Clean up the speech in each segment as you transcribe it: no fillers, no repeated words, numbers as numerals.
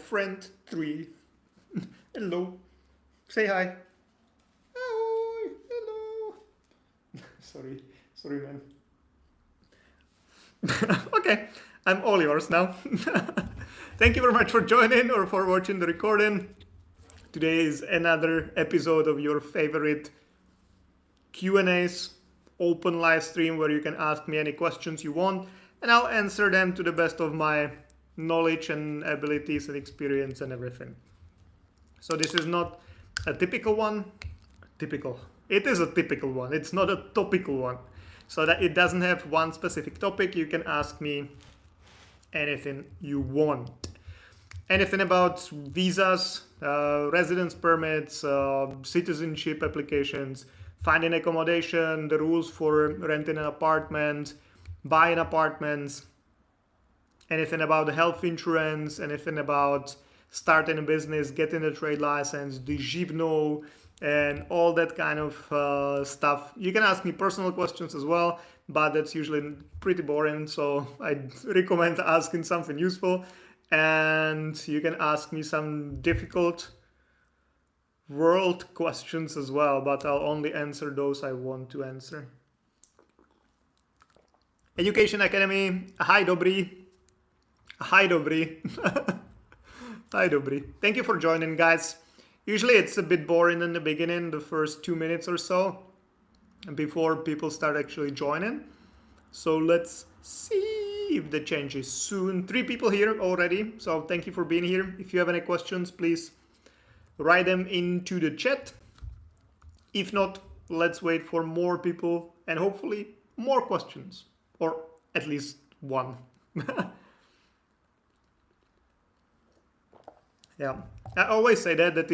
friend 3. Hello. Say hi. Hi. Hello. Sorry, man. Okay, I'm all yours now. Thank you very much for joining or for watching the recording. Today is another episode of your favorite Q&As, open live stream where you can ask me any questions you want and I'll answer them to the best of my knowledge and abilities and experience and everything. So this is not a typical one. It is a typical one. It's not a topical one. So that it doesn't have one specific topic. You can ask me anything you want. Anything about visas, residence permits, citizenship applications, finding accommodation, the rules for renting an apartment, buying apartments, anything about health insurance, anything about starting a business, getting a trade license, the živno, and all that kind of stuff. You can ask me personal questions as well, but that's usually pretty boring, so I recommend asking something useful. And you can ask me some difficult world questions as well, but I'll only answer those I want to answer. Education Academy, hi dobrý. Hi dobrý. Hi dobrý. Thank you for joining, guys. Usually it's a bit boring in the beginning, the first 2 minutes or so, before people start actually joining. So let's see if the changes soon. 3 people here already, so thank you for being here. If you have any questions, please write them into the chat. If not, let's wait for more people and hopefully more questions, or at least one. Yeah, I always say that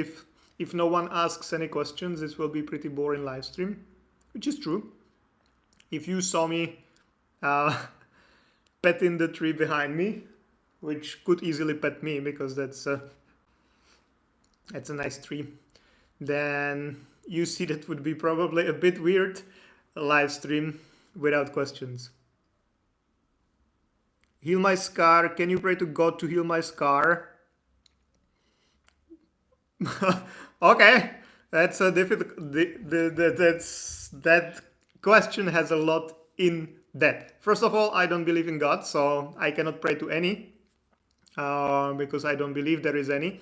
if no one asks any questions, this will be pretty boring live stream, which is true. If you saw me petting the tree behind me, which could easily pet me because that's a nice tree, then you see that would be probably a bit weird live stream without questions. Heal my scar. Can you pray to God to heal my scar? Okay, that's a difficult. That question has a lot in that. First of all, I don't believe in God, so I cannot pray to any because I don't believe there is any.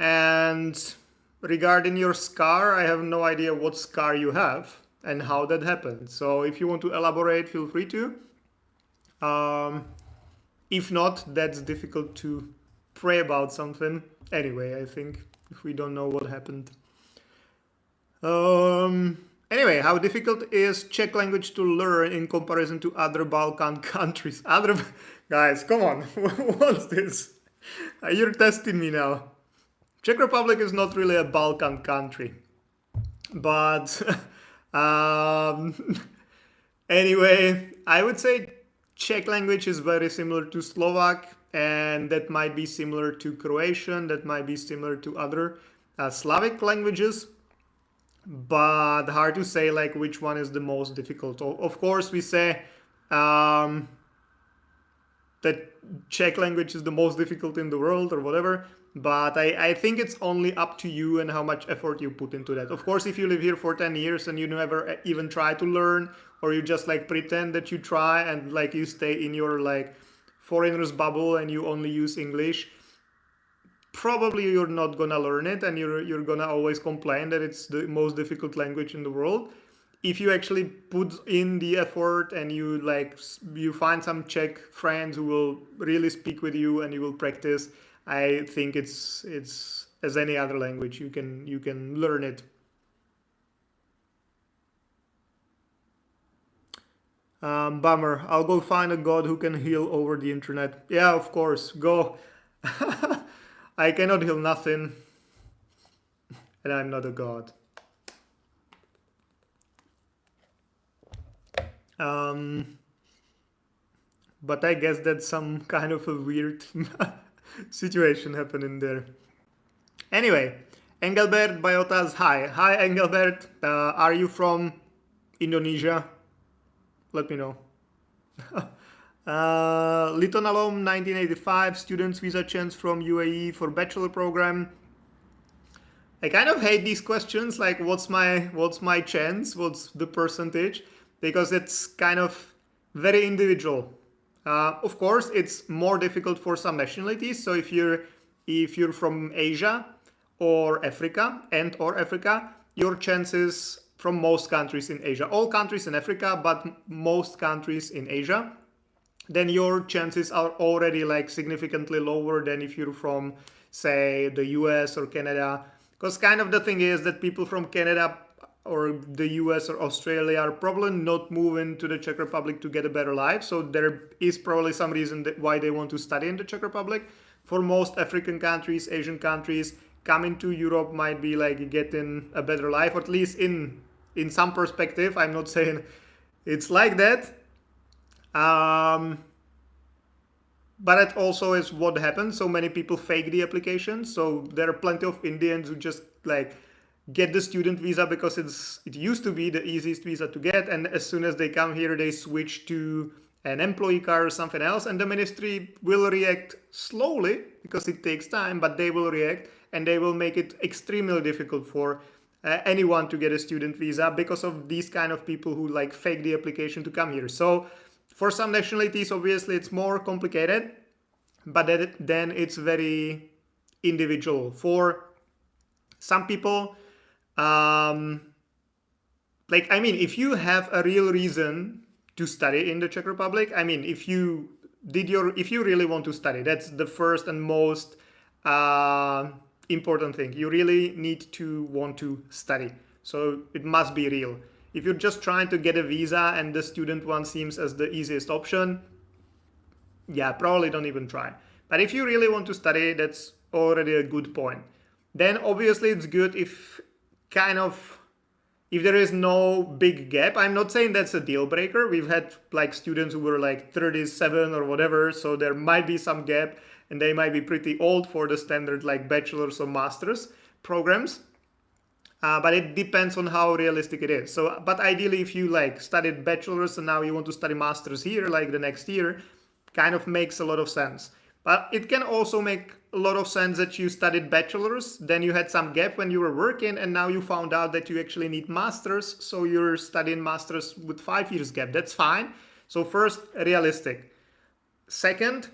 And regarding your scar, I have no idea what scar you have and how that happened. So if you want to elaborate, feel free to. If not, that's difficult to pray about something anyway, I think, if we don't know what happened. Anyway, how difficult is Czech language to learn in comparison to other Balkan countries? Guys, come on, what's this? You're testing me now. Czech Republic is not really a Balkan country, but anyway, I would say Czech language is very similar to Slovak, and that might be similar to Croatian, that might be similar to other Slavic languages, but hard to say like which one is the most difficult. Of course, we say that Czech language is the most difficult in the world or whatever, but I think it's only up to you and how much effort you put into that. Of course, if you live here for 10 years and you never even try to learn, or you just like pretend that you try and like you stay in your like foreigners bubble and you only use English, probably you're not gonna learn it and you're gonna always complain that it's the most difficult language in the world. If you actually put in the effort and you find some Czech friends who will really speak with you and you will practice, I think it's as any other language, you can learn it. Bummer. I'll go find a god who can heal over the internet. Yeah, of course. Go. I cannot heal nothing. And I'm not a god. But I guess that's some kind of a weird situation happening there. Anyway, Engelbert Biotas, hi. Hi, Engelbert. Are you from Indonesia? Let me know. Lytton alum 1985, student's visa chance from UAE for bachelor program. I kind of hate these questions, like what's my chance, what's the percentage, because it's kind of very individual. Of course, it's more difficult for some nationalities. So if you're from Asia or Africa or Africa, your chances from most countries in Asia, all countries in Africa, but most countries in Asia, then your chances are already like significantly lower than if you're from, say, the US or Canada. Because kind of the thing is that people from Canada or the US or Australia are probably not moving to the Czech Republic to get a better life. So there is probably some reason why they want to study in the Czech Republic. For most African countries, Asian countries, coming to Europe might be like getting a better life, or at least in some perspective. I'm not saying it's like that. But it also is what happens. So many people fake the application. So there are plenty of Indians who just like get the student visa because it used to be the easiest visa to get, and as soon as they come here they switch to an employee card or something else, and the ministry will react slowly because it takes time, but they will react and they will make it extremely difficult for anyone to get a student visa because of these kind of people who like fake the application to come here. So for some nationalities obviously it's more complicated, but then it's very individual. For some people, if you have a real reason to study in the Czech Republic, if you really want to study, that's the first and most important thing. You really need to want to study. So it must be real. If you're just trying to get a visa and the student one seems as the easiest option, yeah, probably don't even try. But if you really want to study, that's already a good point. Then obviously it's good if there is no big gap. I'm not saying that's a deal breaker. We've had like students who were like 37 or whatever, so there might be some gap and they might be pretty old for the standard like bachelor's or master's programs. But it depends on how realistic it is. So, but ideally if you like studied bachelor's and now you want to study master's here like the next year, kind of makes a lot of sense. But it can also make a lot of sense that you studied bachelor's, then you had some gap when you were working, and now you found out that you actually need master's, so you're studying master's with 5 years gap. That's fine. So first, realistic. Second,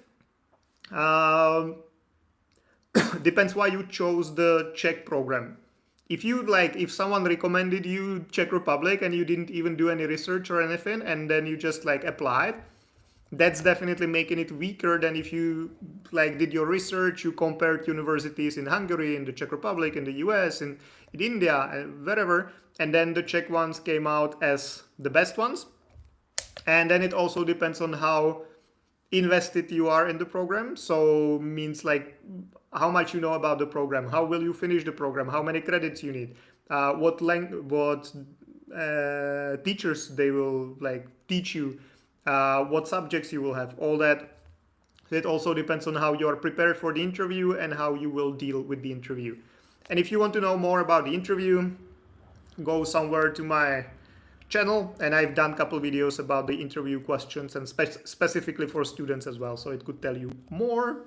depends why you chose the Czech program. If someone recommended you Czech Republic and you didn't even do any research or anything, and then you just like applied, that's definitely making it weaker than if you like did your research, you compared universities in Hungary, in the Czech Republic, in the US, in India, and wherever, and then the Czech ones came out as the best ones. And then it also depends on how invested you are in the program. So means like how much you know about the program, how will you finish the program, how many credits you need, what teachers they will like teach you, what subjects you will have, all that. It also depends on how you are prepared for the interview and how you will deal with the interview. And if you want to know more about the interview, go somewhere to my channel, and I've done a couple videos about the interview questions and specifically for students as well, so it could tell you more.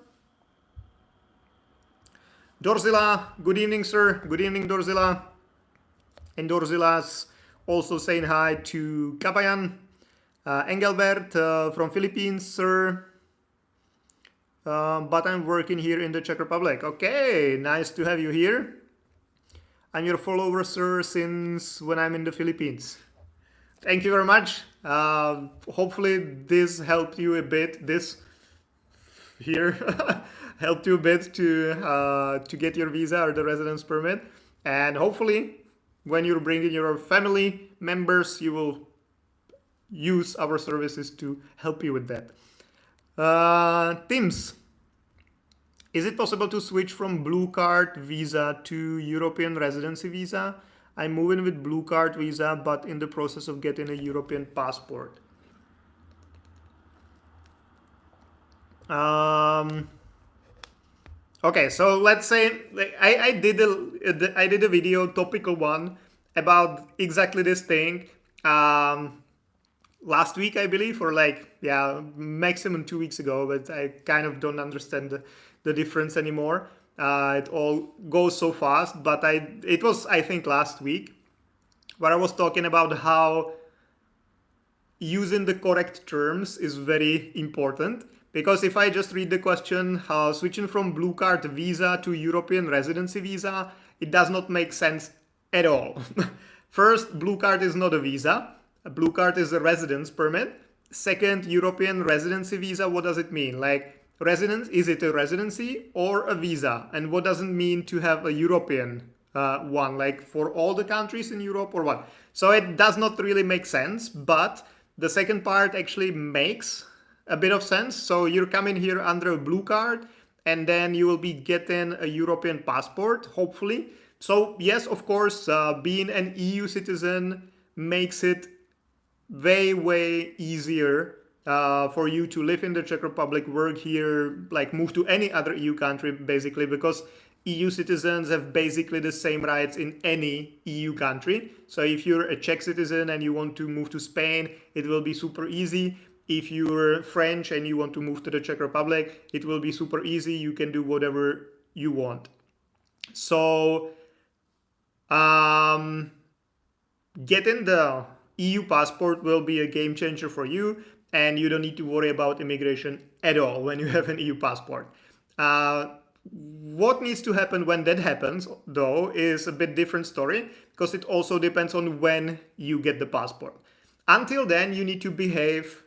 Dorzila, good evening, sir. Good evening, Dorzila. And Dorzila's also saying hi to Kabayan. Engelbert from Philippines, sir. But I'm working here in the Czech Republic. Okay, nice to have you here. I'm your follower, sir, since when I'm in the Philippines. Thank you very much. Hopefully this helped you a bit. This here helped you a bit to get your visa or the residence permit. And hopefully when you're bringing your family members, you will use our services to help you with that. Tims, is it possible to switch from blue card visa to European residency visa? I'm moving with blue card visa, but in the process of getting a European passport. Okay, so let's say I did a video, topical one, about exactly this thing. last week, I believe, or maximum 2 weeks ago, but I kind of don't understand the difference anymore. It all goes so fast, but it was, I think, last week where I was talking about how using the correct terms is very important. Because if I just read the question, switching from blue card visa to European residency visa, it does not make sense at all. First, blue card is not a visa. A blue card is a residence permit. Second, European residency visa, what does it mean? Like, residence, is it a residency or a visa? And what does it mean to have a European one, like for all the countries in Europe or what? So it does not really make sense, but the second part actually makes a bit of sense. So you're coming here under a blue card and then you will be getting a European passport, hopefully. So yes, of course, being an EU citizen makes it way easier for you to live in the Czech Republic, work here, like move to any other EU country, basically, because EU citizens have basically the same rights in any EU country. So if you're a Czech citizen and you want to move to Spain, it will be super easy. If you're French and you want to move to the Czech Republic, it will be super easy. You can do whatever you want. So getting the EU passport will be a game changer for you, and you don't need to worry about immigration at all when you have an EU passport. What needs to happen when that happens, though, is a bit different story, because it also depends on when you get the passport. Until then, you need to behave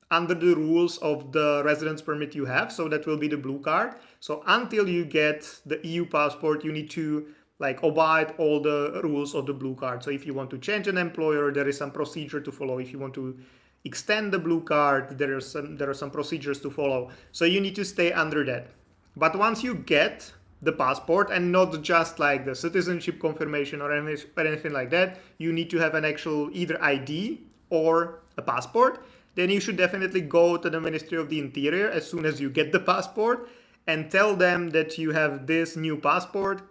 under the rules of the residence permit you have, so that will be the blue card. So until you get the EU passport, you need to abide all the rules of the blue card. So if you want to change an employer, there is some procedure to follow. If you want to extend the blue card, there are some procedures to follow. So you need to stay under that. But once you get the passport, and not just like the citizenship confirmation or anything like that, you need to have an actual either ID or a passport. Then you should definitely go to the Ministry of the Interior as soon as you get the passport and tell them that you have this new passport,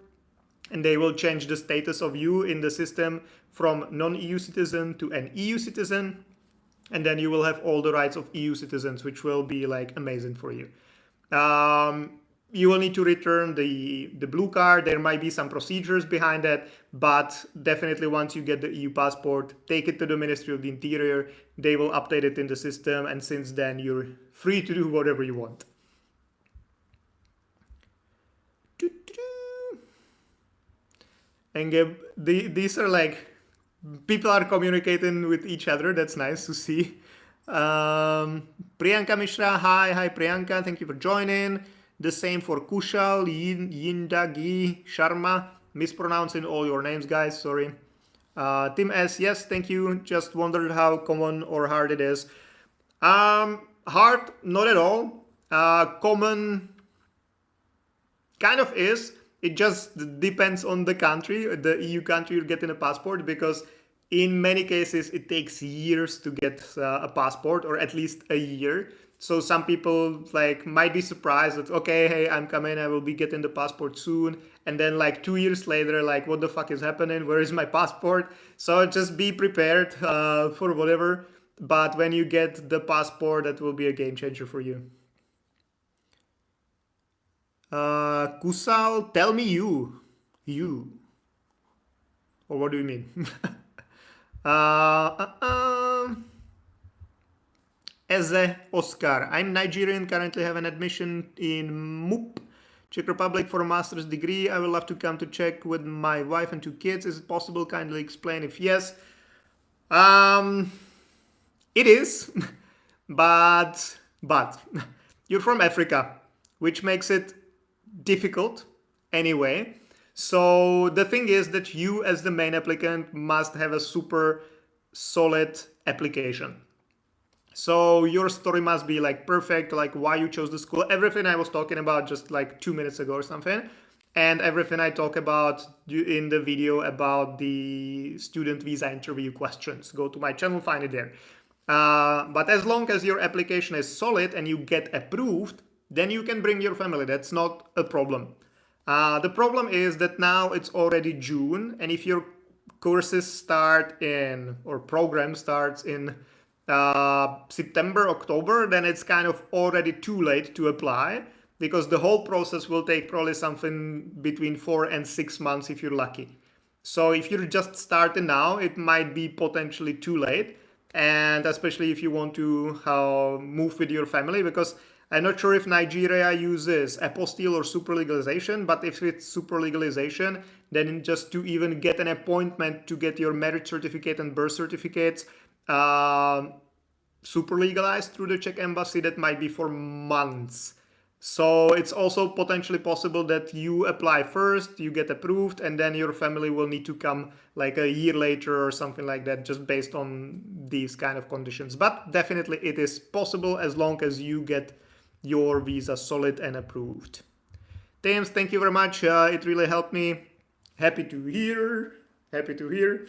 and they will change the status of you in the system from non-EU citizen to an EU citizen. And then you will have all the rights of EU citizens, which will be amazing for you. You will need to return the blue card. There might be some procedures behind that, but definitely once you get the EU passport, take it to the Ministry of the Interior. They will update it in the system, and since then you're free to do whatever you want. And these are people are communicating with each other. That's nice to see. Priyanka Mishra, hi Priyanka, thank you for joining. The same for Kushal, Yindagi, Sharma. Mispronouncing all your names, guys, sorry. Tim S, yes, thank you. Just wondered how common or hard it is. Hard, not at all. Common kind of is. It just depends on the country, the EU country you're getting a passport, because in many cases it takes years to get a passport, or at least a year. So some people might be surprised that, okay, hey, I'm coming, I will be getting the passport soon. And then 2 years later, what the fuck is happening? Where is my passport? So just be prepared for whatever. But when you get the passport, that will be a game changer for you. Kusal, tell me you. Or what do you mean? Eze Oscar, I'm Nigerian, currently have an admission in MUP, Czech Republic for a master's degree. I would love to come to Czech with my wife and 2 kids. Is it possible? Kindly explain if yes. It is, but you're from Africa, which makes it difficult anyway. So the thing is that you as the main applicant must have a super solid application. So your story must be perfect, why you chose the school, everything I was talking about just 2 minutes ago or something, and everything I talk about in the video about the student visa interview questions. Go to my channel, find it there. But as long as your application is solid and you get approved, then you can bring your family. That's not a problem. The problem is that now it's already June, and if your courses start or program starts in September, October, then it's kind of already too late to apply, because the whole process will take probably something between 4 and 6 months if you're lucky. So if you're just starting now, it might be potentially too late. And especially if you want to move with your family, because I'm not sure if Nigeria uses apostille or super legalization, but if it's super legalization, then just to even get an appointment to get your marriage certificate and birth certificates super legalized through the Czech embassy, that might be for months. So it's also potentially possible that you apply first, you get approved, and then your family will need to come like a year later or something like that, just based on these kind of conditions. But definitely it is possible as long as you get your visa solid and approved. James, thank you very much. It really helped me. Happy to hear. Happy to hear.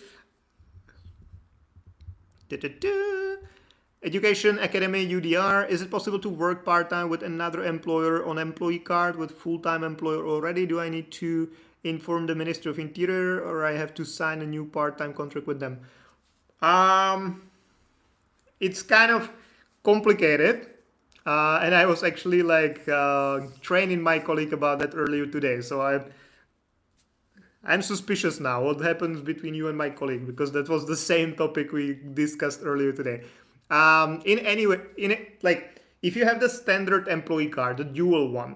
Education Academy UDR. Is it possible to work part-time with another employer on employee card with full-time employer already? Do I need to inform the Ministry of Interior, or I have to sign a new part-time contract with them? It's kind of complicated. And I was actually training my colleague about that earlier today. So I'm suspicious now what happens between you and my colleague, because that was the same topic we discussed earlier today. If you have the standard employee card, the dual one,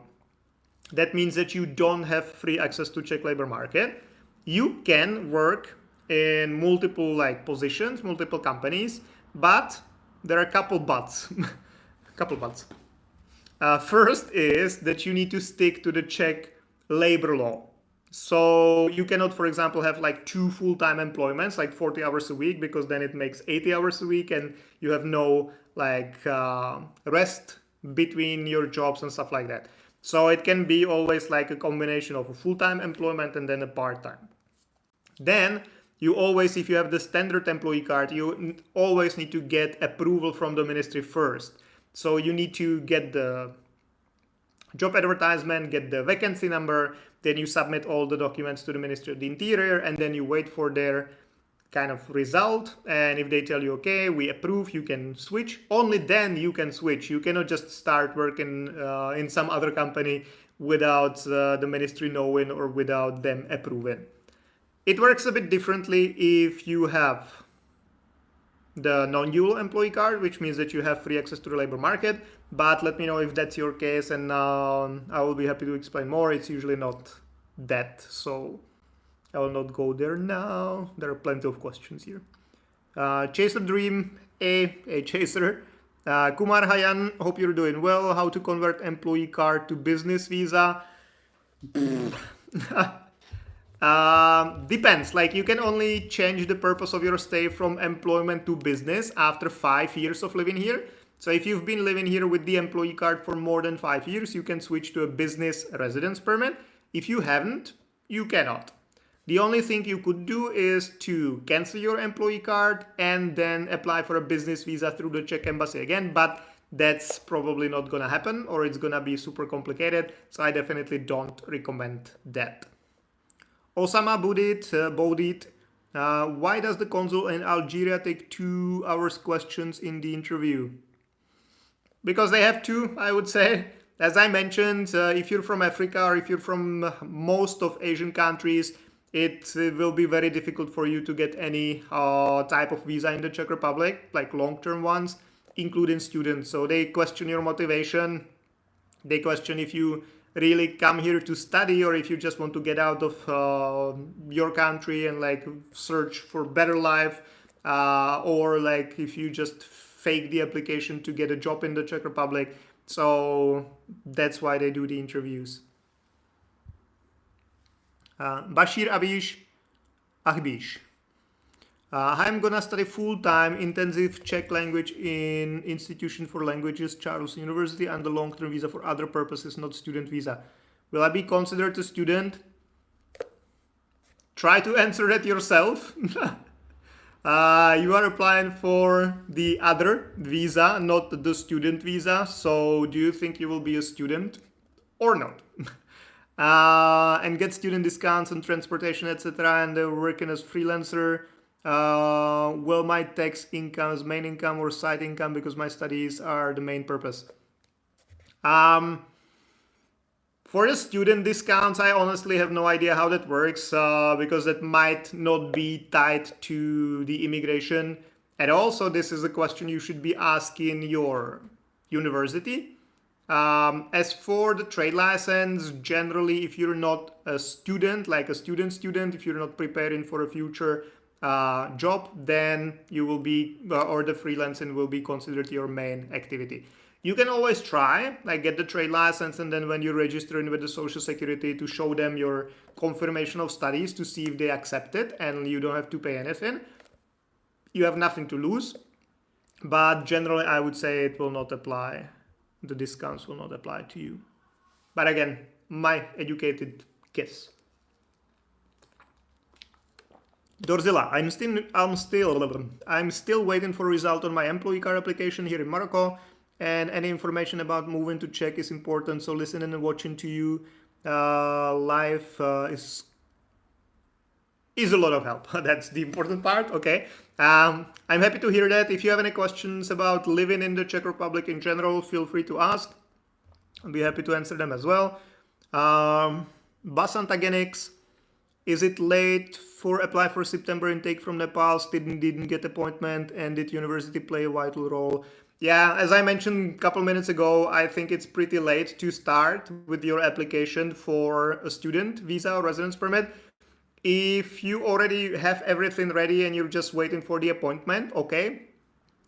that means that you don't have free access to Czech labor market. You can work in multiple positions, multiple companies, but there are a couple buts. First is that you need to stick to the Czech labor law. So you cannot, for example, have 2 full-time employments, 40 hours a week, because then it makes 80 hours a week and you have no rest between your jobs and stuff like that. So it can be always a combination of a full-time employment and then a part-time. Then you always, if you have the standard employee card, you always need to get approval from the ministry first. So you need to get the job advertisement, get the vacancy number, then you submit all the documents to the Ministry of the Interior, and then you wait for their kind of result. And if they tell you, okay, we approve, you can switch. Only then you can switch. You cannot just start working in some other company without the ministry knowing or without them approving. It works a bit differently if you have the non-dual employee card, which means that you have free access to the labor market. But let me know if that's your case, and I will be happy to explain more. It's usually not that, so I will not go there now. There are plenty of questions here. Chaser Dream, a Chaser. Kumar Hayan, hope you're doing well. How to convert employee card to business visa? Depends. You can only change the purpose of your stay from employment to business after 5 years of living here. So if you've been living here with the employee card for more than 5 years, you can switch to a business residence permit. If you haven't, you cannot. The only thing you could do is to cancel your employee card and then apply for a business visa through the Czech embassy again, but that's probably not gonna happen, or it's gonna be super complicated. So I definitely don't recommend that. Osama Bodit, why does the consul in Algeria take 2 hours questions in the interview? Because they have to, I would say. As I mentioned, if you're from Africa or if you're from most of Asian countries, it will be very difficult for you to get any type of visa in the Czech Republic, long-term ones, including students. So they question your motivation. They question if you really come here to study, or if you just want to get out of your country and search for better life, or if you just fake the application to get a job in the Czech Republic. So that's why they do the interviews. Bashir Ahbish. I'm gonna study full-time intensive Czech language in Institution for Languages, Charles University, under long-term visa for other purposes, not student visa. Will I be considered a student? Try to answer that yourself. You are applying for the other visa, not the student visa. So do you think you will be a student or not? And get student discounts and transportation, etc. and working as freelancer. Will my tax income as main income or side income because my studies are the main purpose? For the student discounts, I honestly have no idea how that works because that might not be tied to the immigration at all. So this is a question you should be asking your university. As for the trade license, generally, if you're not a student, like a student, if you're not preparing for a future job, then you will be, or the freelancing will be considered your main activity. You can always try, like get the trade license, and then when you're registering with the Social Security to show them your confirmation of studies to see if they accept it, and you don't have to pay anything. You have nothing to lose, but generally I would say it will not apply. The discounts will not apply to you. But again, my educated guess. Dorzilla, I'm still waiting for a result on my employee card application here in Morocco, and any information about moving to Czech is important. So listening and watching to you live is a lot of help. That's the important part. Okay. I'm happy to hear that. If you have any questions about living in the Czech Republic in general, feel free to ask. I'll be happy to answer them as well. Bus Antagenics, is it late for apply for September intake from Nepal? Didn't get appointment, and did university play a vital role? Yeah, as I mentioned a couple minutes ago, I think it's pretty late to start with your application for a student visa or residence permit. If you already have everything ready and you're just waiting for the appointment, okay,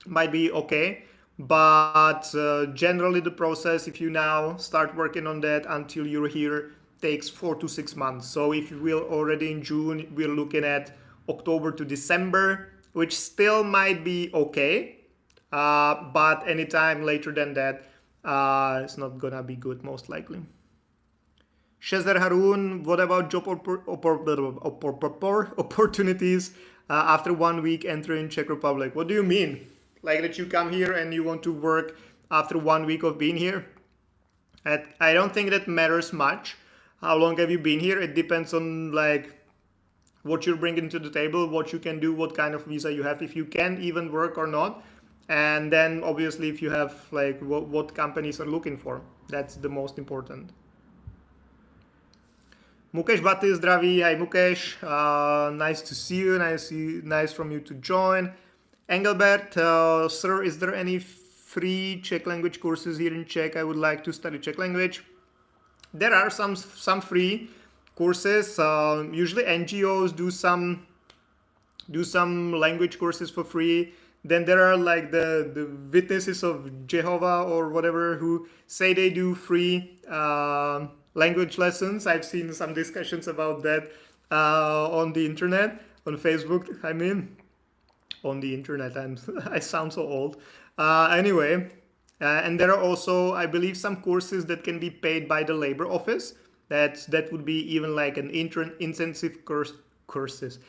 might be okay. But generally the process, if you now start working on that until you're here, takes 4 to 6 months. So if you will already in June, we're looking at October to December, which still might be okay. But anytime later than that, it's not gonna be good, most likely. Shezer Haroon, what about job opportunities after 1 week entering Czech Republic? What do you mean? Like that you come here and you want to work after 1 week of being here? I don't think that matters much. How long have you been here? It depends on like what you're bringing to the table, what you can do, what kind of visa you have, if you can even work or not. And then obviously if you have like what companies are looking for. That's the most important. Mukesh Bhatt zdraví. Hi Mukesh, nice to see you, nice from you to join. Engelbert, sir, is there any free Czech language courses here in Czech? I would like to study Czech language. There are some free courses. Usually NGOs do some language courses for free. Then there are like the Witnesses of Jehovah or whatever who say they do free language lessons. I've seen some discussions about that on the internet, on Facebook. I mean, on the internet. I sound so old. Anyway, and there are also, I believe, some courses that can be paid by the labor office. That would be even like an intensive courses,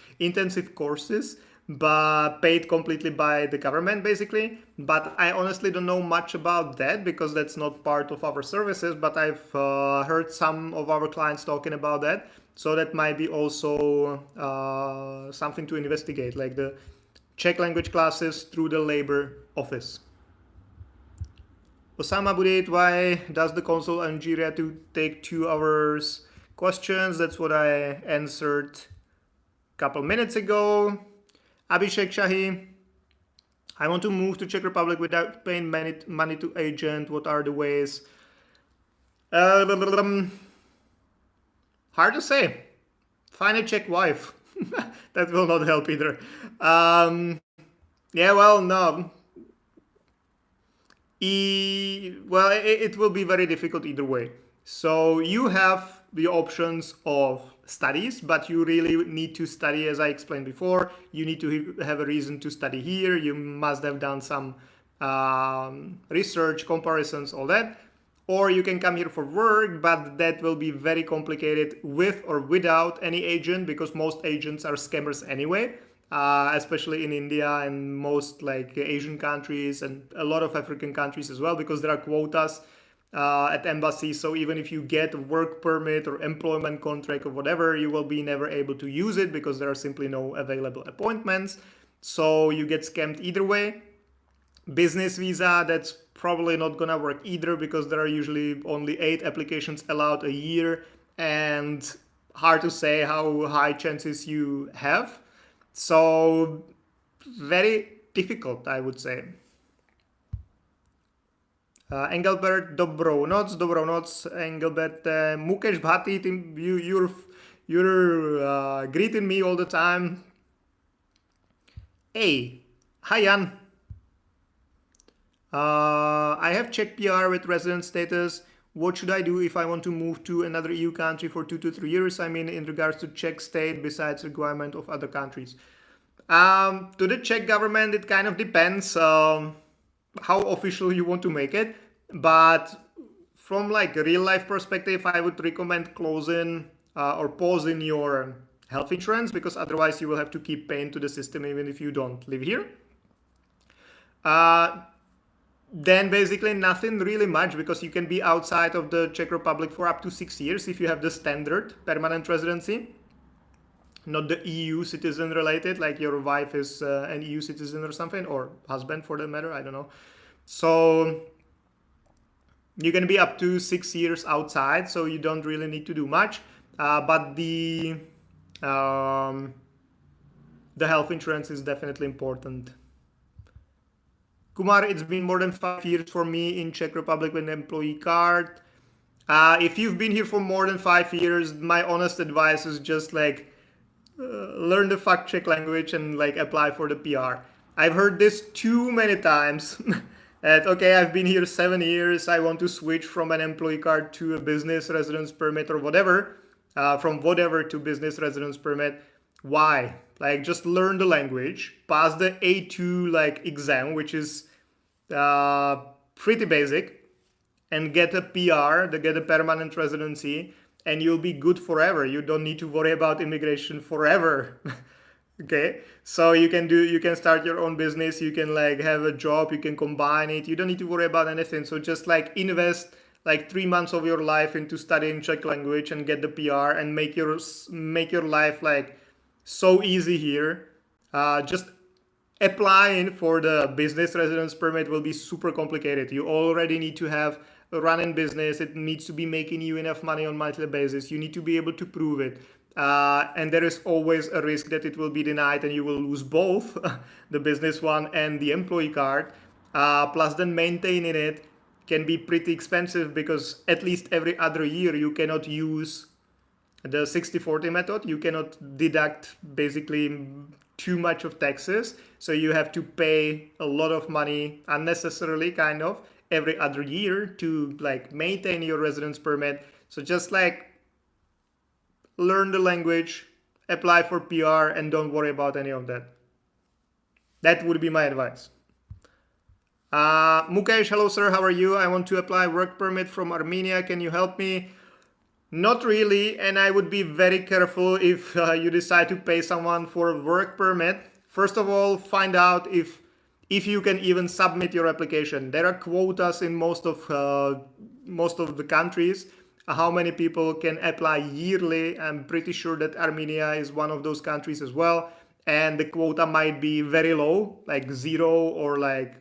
but paid completely by the government, basically. But I honestly don't know much about that because that's not part of our services, but I've heard some of our clients talking about that. So that might be also something to investigate, like the Czech language classes through the labor office. Osama Budit, why does the consul in Algeria to take 2 hours? Questions, that's what I answered a couple minutes ago. Abhishek Shahi, I want to move to Czech Republic without paying money to agent. What are the ways? Hard to say. Find a Czech wife. That will not help either. Yeah, well, no. It will be very difficult either way. So you have the options of studies, but you really need to study, as I explained before. You need to have a reason to study here. You must have done some research, comparisons, all that. Or you can come here for work, but that will be very complicated with or without any agent, because most agents are scammers anyway, especially in India and most like Asian countries and a lot of African countries as well, because there are quotas at embassy. So even if you get a work permit or employment contract or whatever, you will be never able to use it because there are simply no available appointments. So you get scammed either way. Business visa, that's probably not gonna work either because there are usually only 8 applications allowed a year, and hard to say how high chances you have. So very difficult, I would say. Engelbert, dobrou noc, Engelbert. Mukesh Bhati, you're greeting me all the time. Hey, hi Jan. I have Czech PR with resident status. What should I do if I want to move to another EU country for 2 to 3 years? I mean, in regards to Czech state, besides requirement of other countries. To the Czech government, it kind of depends how official you want to make it. But from like a real life perspective, I would recommend closing or pausing your health insurance, because otherwise you will have to keep paying to the system even if you don't live here. Then basically nothing really much, because you can be outside of the Czech Republic for up to 6 years if you have the standard permanent residency, not the EU citizen related, like your wife is an EU citizen or something, or husband for that matter, I don't know. So you can be up to 6 years outside, so you don't really need to do much. But the health insurance is definitely important. Kumar, it's been more than 5 years for me in Czech Republic with an employee card. If you've been here for more than 5 years, my honest advice is just like learn the fuck Czech language and like apply for the PR. I've heard this too many times that, okay, I've been here 7 years, I want to switch from an employee card to a business residence permit or whatever, from whatever to business residence permit. Why? Like, just learn the language, pass the A2 like exam, which is pretty basic, and get a PR, get a permanent residency, and you'll be good forever. You don't need to worry about immigration forever. Okay, so you can start your own business, you can like have a job, you can combine it, you don't need to worry about anything. So just like invest like 3 months of your life into studying Czech language and get the PR and make your life like so easy here. Just applying for the business residence permit will be super complicated. You already need to have a running business. It needs to be making you enough money on a monthly basis. You need to be able to prove it. And there is always a risk that it will be denied and you will lose both the business one and the employee card. Plus then maintaining it can be pretty expensive, because at least every other year you cannot use the 60-40 method. You cannot deduct basically too much of taxes. So you have to pay a lot of money unnecessarily kind of every other year to like maintain your residence permit. So just like learn the language, apply for PR, and don't worry about any of that. That would be my advice. Mukesh, hello sir, how are you? I want to apply work permit from Armenia. Can you help me? Not really, and I would be very careful if you decide to pay someone for a work permit. First of all, find out if you can even submit your application. There are quotas in most of the countries, how many people can apply yearly. I'm pretty sure that Armenia is one of those countries as well, and the quota might be very low, like 0 or like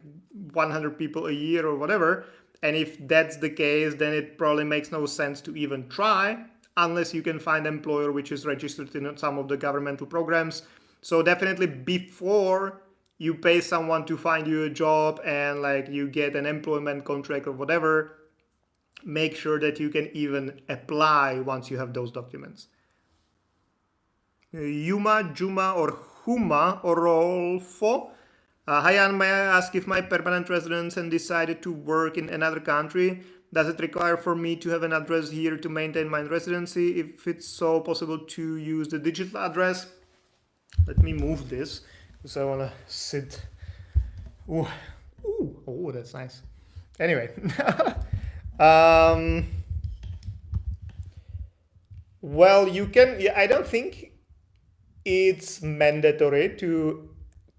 100 people a year or whatever. And if that's the case, then it probably makes no sense to even try, unless you can find an employer which is registered in some of the governmental programs. So definitely before you pay someone to find you a job and like you get an employment contract or whatever, make sure that you can even apply once you have those documents. Yuma, Juma, or Huma, or Rolfo. Hi, Jan, may I ask, if my permanent residence and decided to work in another country, does it require for me to have an address here to maintain my residency? If it's so possible to use the digital address? Let me move this because I want to sit. Ooh, oh, that's nice. Anyway. Well, you can, I don't think it's mandatory to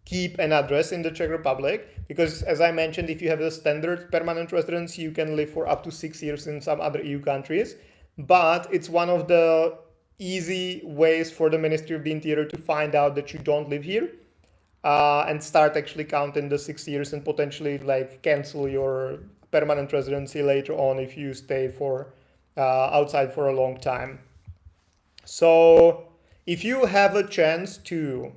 keep an address in the Czech Republic, because as I mentioned, if you have a standard permanent residency, you can live for up to 6 years in some other EU countries. But it's one of the easy ways for the Ministry of the Interior to find out that you don't live here, and start actually counting the 6 years and potentially like cancel your permanent residency later on if you stay for outside for a long time. So if you have a chance to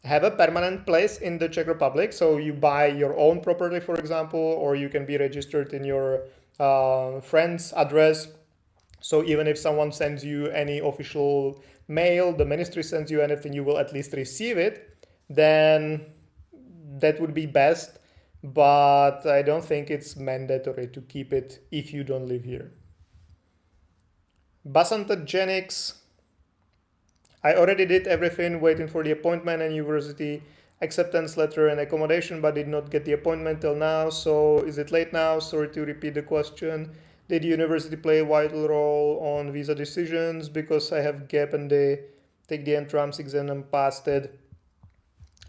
have a permanent place in the Czech Republic, so you buy your own property, for example, or you can be registered in your friend's address. So even if someone sends you any official mail, the ministry sends you anything, you will at least receive it, then that would be best. But I don't think it's mandatory to keep it if you don't live here. Basantagenics. I already did everything, waiting for the appointment and university acceptance letter and accommodation, but did not get the appointment till now. So is it late now? Sorry to repeat the question. Did university play a vital role on visa decisions? Because I have gap and they take the entrance exam and passed it.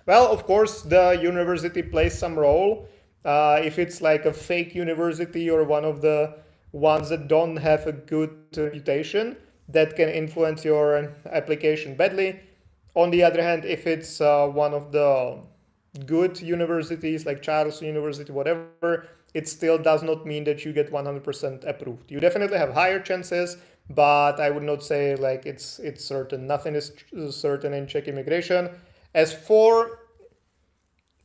Well, of course, the university plays some role. If it's like a fake university or one of the ones that don't have a good reputation, that can influence your application badly. On the other hand, if it's one of the good universities like Charles University, whatever, it still does not mean that you get 100% approved. You definitely have higher chances, but I would not say like it's certain. Nothing is certain in Czech immigration. As for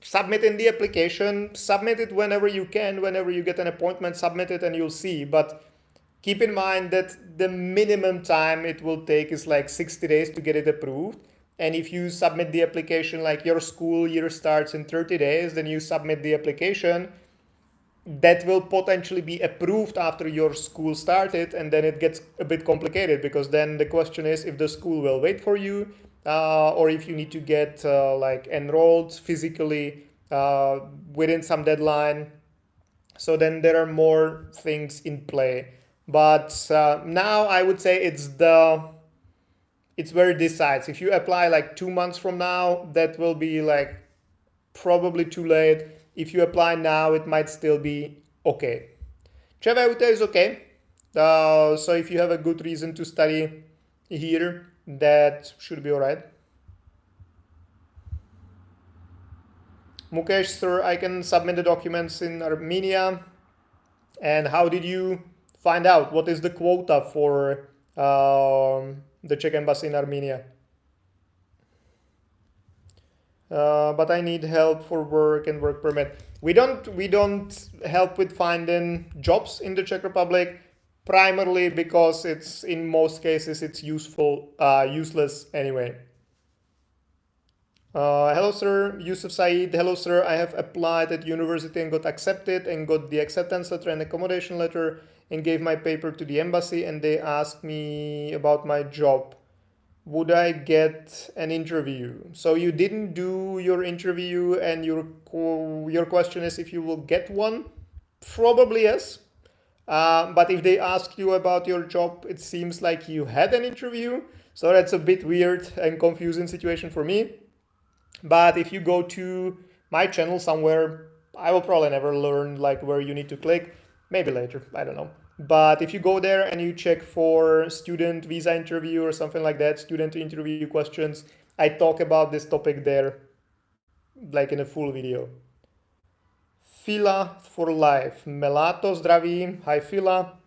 submitting the application, submit it whenever you can, whenever you get an appointment, submit it and you'll see. But keep in mind that the minimum time it will take is like 60 days to get it approved. And if you submit the application, like your school year starts in 30 days, then you submit the application, that will potentially be approved after your school started. And then it gets a bit complicated, because then the question is if the school will wait for you, or if you need to get like enrolled physically within some deadline. So then there are more things in play. But now I would say it's where it decides. If you apply like 2 months from now, that will be like probably too late. If you apply now, it might still be okay. ČVUT is okay. So if you have a good reason to study here, that should be all right. Mukesh, sir, I can submit the documents in Armenia. And how did you find out what is the quota for the Czech embassy in Armenia? But I need help for work and work permit. We don't help with finding jobs in the Czech Republic, primarily because it's in most cases it's useless anyway. Hello sir, Yusuf Saeed. Hello sir, I have applied at university and got accepted and got the acceptance letter and accommodation letter and gave my paper to the embassy, and they asked me about my job. Would I get an interview? So you didn't do your interview, and your question is if you will get one? Probably yes. But if they ask you about your job, it seems like you had an interview. So that's a bit weird and confusing situation for me. But if you go to my channel somewhere, I will probably never learn like where you need to click. Maybe later, I don't know. But if you go there and you check for student visa interview or something like that, student interview questions, I talk about this topic there, like in a full video. Fila for life. Melato zdraví. Hi Fila.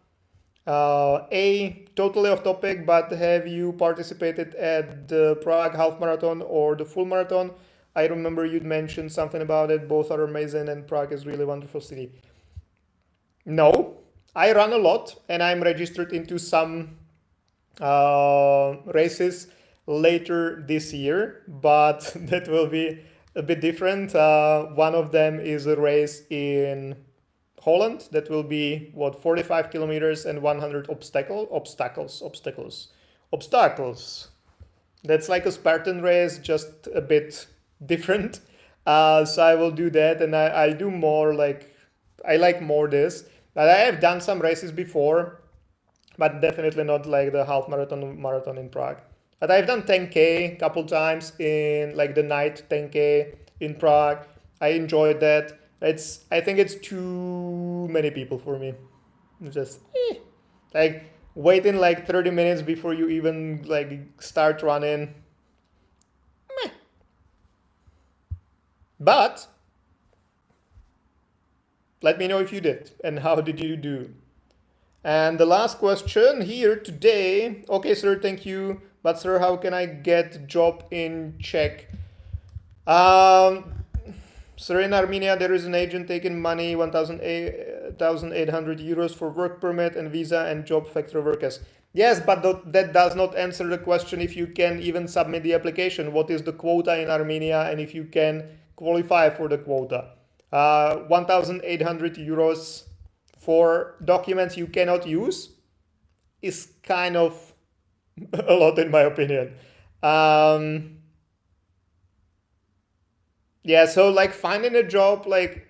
Totally off topic, but have you participated at the Prague half marathon or the full marathon? I remember you'd mentioned something about it. Both are amazing and Prague is really wonderful city. No, I run a lot and I'm registered into some races later this year, but that will be a bit different. One of them is a race in Holland that will be 45 kilometers and 100 obstacles. That's like a Spartan race, just a bit different. So I will do that, and I do more like, I like more this. But I have done some races before, but definitely not like the half marathon in Prague. But I've done 10K a couple times in like the night 10K in Prague. I enjoyed that. I think it's too many people for me. Just like waiting like 30 minutes before you even like start running. Meh. But let me know if you did and how did you do. And the last question here today. Okay, sir, thank you. But sir, how can I get job in Czech? Sir, in Armenia, there is an agent taking money, 1,800 euros for work permit and visa and job factory workers. Yes, but that does not answer the question if you can even submit the application. What is the quota in Armenia and if you can qualify for the quota? 1,800 euros for documents you cannot use is kind of a lot in my opinion. Yeah, so like finding a job, like,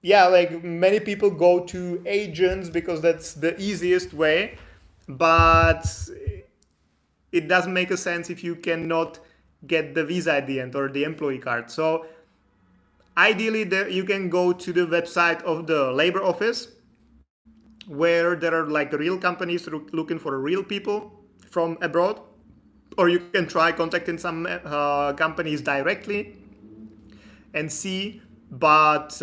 yeah, like many people go to agents because that's the easiest way, but it doesn't make a sense if you cannot get the visa at the end or the employee card. So ideally, you can go to the website of the labor office where there are like real companies looking for real people from abroad, or you can try contacting some companies directly and see. But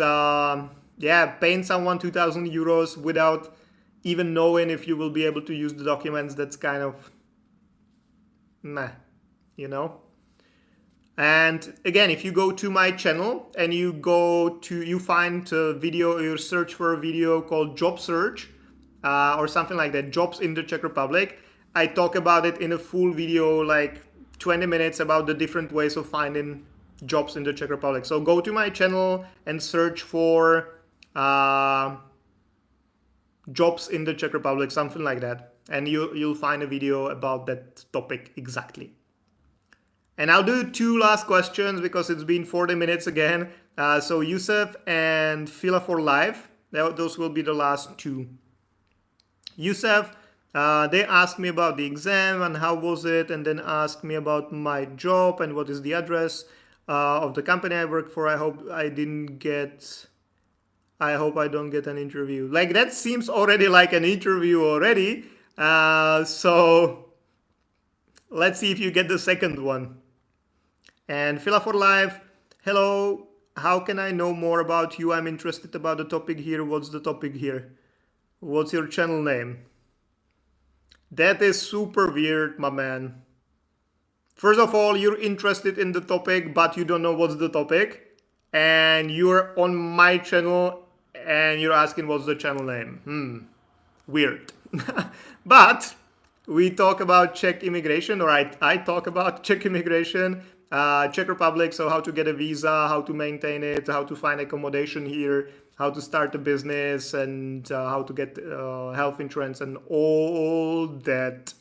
yeah, paying someone 2,000 euros without even knowing if you will be able to use the documents, that's kind of meh, you know. And again, if you go to my channel and you find a video, you search for a video called job search or something like that, jobs in the Czech Republic, I talk about it in a full video, like 20 minutes, about the different ways of finding jobs in the Czech Republic. So go to my channel and search for jobs in the Czech Republic, something like that, and you'll find a video about that topic exactly. And I'll do 2 last questions because it's been 40 minutes again. So Yusuf and Fila for Life, those will be the last 2. Yusuf, they asked me about the exam and how was it, and then asked me about my job and what is the address of the company I work for. I hope I don't get an interview. Like, that seems already like an interview already. So let's see if you get the second one. And Fila for Life, hello, how can I know more about you? I'm interested about the topic here. What's the topic here? What's your channel name? That is super weird, my man. First of all, you're interested in the topic, but you don't know what's the topic. And you're on my channel and you're asking what's the channel name. Weird. But we talk about Czech immigration, or I talk about Czech immigration, Czech Republic, so how to get a visa, how to maintain it, how to find accommodation here, how to start a business, and how to get health insurance and all that.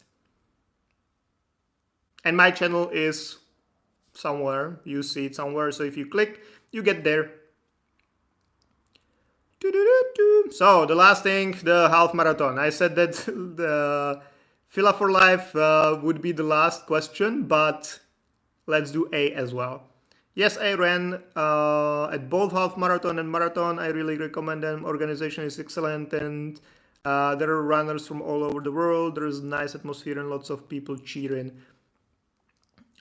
And my channel is somewhere, you see it somewhere, so if you click, you get there. So the last thing, the half marathon. I said that the Fila for Life would be the last question, but let's do A as well. Yes, I ran at both half marathon and marathon. I really recommend them. Organization is excellent, and there are runners from all over the world. There is a nice atmosphere and lots of people cheering.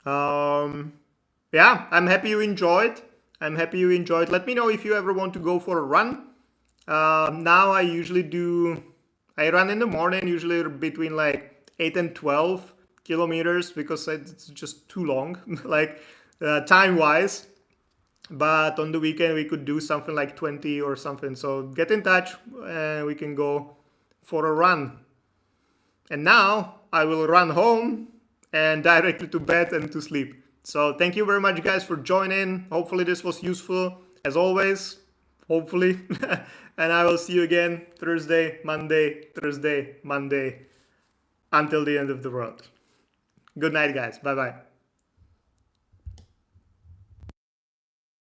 Yeah, I'm happy you enjoyed. Let me know if you ever want to go for a run. Now I run in the morning, usually between like 8 and 12 kilometers, because it's just too long, like time wise. But on the weekend we could do something like 20 or something. So get in touch and we can go for a run. And now I will run home and directly to bed and to sleep. So thank you very much, guys, for joining. Hopefully this was useful, as always, hopefully. And I will see you again Thursday, Monday, until the end of the world. Good night, guys. Bye-bye.